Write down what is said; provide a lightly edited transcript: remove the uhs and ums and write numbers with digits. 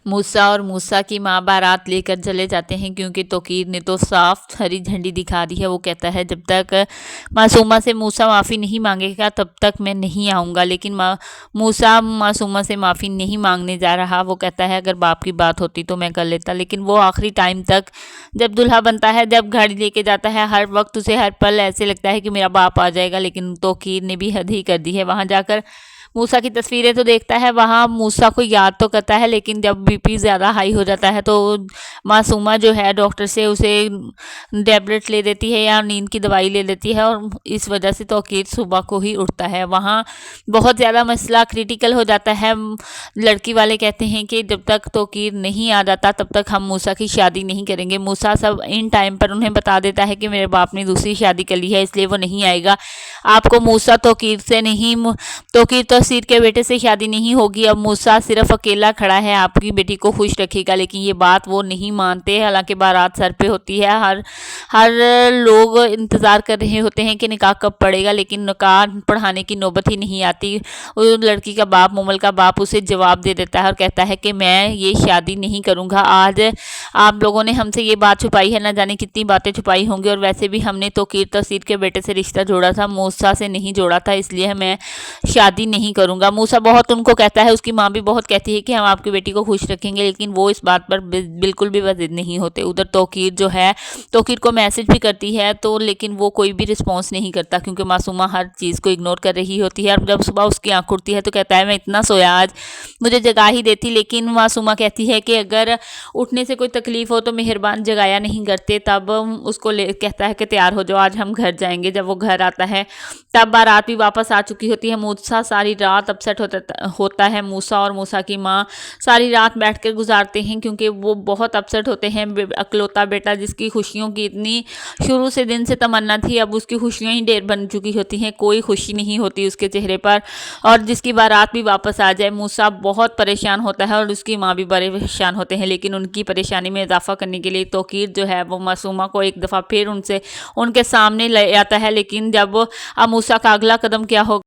मूसा और मूसा की माँ बारात लेकर चले जाते हैं क्योंकि तोकीर ने तो साफ हरी झंडी दिखा दी है। वो कहता है जब तक मासूमा से मूसा माफ़ी नहीं मांगेगा तब तक मैं नहीं आऊँगा। लेकिन मूसा मासूमा से माफ़ी नहीं मांगने जा रहा। वो कहता है अगर बाप की बात होती तो मैं कर लेता। लेकिन वो आखिरी टाइम तक जब दूल्हा बनता है, जब गाड़ी लेके जाता है, हर वक्त उसे हर पल ऐसे लगता है कि मेरा बाप आ जाएगा। लेकिन तोकीर ने भी हद ही कर दी है। वहाँ जाकर मूसा की तस्वीरें तो देखता है, वहाँ मूसा को याद तो करता है, लेकिन जब बीपी ज़्यादा हाई हो जाता है तो मासूमा जो है डॉक्टर से उसे टैबलेट ले देती है या नींद की दवाई ले लेती है और इस वजह से तौकीर सुबह को ही उठता है। वहाँ बहुत ज़्यादा मसला क्रिटिकल हो जाता है। लड़की वाले कहते हैं कि जब तक तौकीर नहीं आ जाता तब तक हम मूसा की शादी नहीं करेंगे। मूसा सब इन टाइम पर उन्हें बता देता है कि मेरे बाप ने दूसरी शादी कर ली है इसलिए वो नहीं आएगा। आपको मूसा तौकीर से नहीं, तौकीर तो सीर के बेटे से शादी नहीं होगी। अब मूसा सिर्फ अकेला खड़ा है, आपकी बेटी को खुश रखेगा। लेकिन ये बात वो नहीं मानते। हालांकि बारात सर पे होती है, हर हर लोग इंतज़ार कर रहे होते हैं कि निकाह कब पड़ेगा, लेकिन निकाह पढ़ाने की नौबत ही नहीं आती। उस लड़की का बाप, मोमल का बाप, उसे जवाब दे देता है और कहता है कि मैं ये शादी नहीं करूँगा। आज आप लोगों ने हमसे ये बात छुपाई है, ना जाने कितनी बातें छुपाई होंगी। और वैसे भी हमने तौकीर तसीर के बेटे से रिश्ता जोड़ा था, मूसा से नहीं जोड़ा था, इसलिए मैं शादी नहीं करूँगा। मूसा बहुत उनको कहता है, उसकी माँ भी बहुत कहती है कि हम आपकी बेटी को खुश रखेंगे, लेकिन वो इस बात पर बिल्कुल भी वजिद नहीं होते। उधर तौकीर जो है, तौकीर को मैसेज भी करती है तो लेकिन वो कोई भी रिस्पॉन्स नहीं करता क्योंकि मासूमा हर चीज़ को इग्नोर कर रही होती है। और जब सुबह उसकी आँख खुलती है तो कहता है मैं इतना सोया, आज मुझे जगा ही देती। लेकिन मासूमा कहती है कि अगर उठने से कोई तकलीफ हो तो मेहरबान जगाया नहीं करते। तब उसको कहता है कि तैयार हो जाओ, आज हम घर जाएंगे। जब वो घर आता है तब बारात भी वापस आ चुकी होती है। मूसा सारी रात अपसेट होता है। मूसा और मूसा की माँ सारी रात बैठ कर गुजारते हैं क्योंकि वो बहुत अपसेट होते हैं। अकलौता बेटा जिसकी खुशियों की इतनी शुरू से दिन से तमन्ना थी, अब उसकी खुशियाँ ही ढेर बन चुकी होती हैं, कोई खुशी नहीं होती उसके चेहरे पर। और जिसकी बारात भी वापस आ जाए, मूसा बहुत परेशान होता है और उसकी माँ भी परेशान होते हैं। लेकिन उनकी परेशानी में इजाफा करने के लिए तौकीर जो है वो मासूमा को एक दफ़ा फिर उनके सामने ले आता है। लेकिन जब अब मूसा का अगला कदम क्या होगा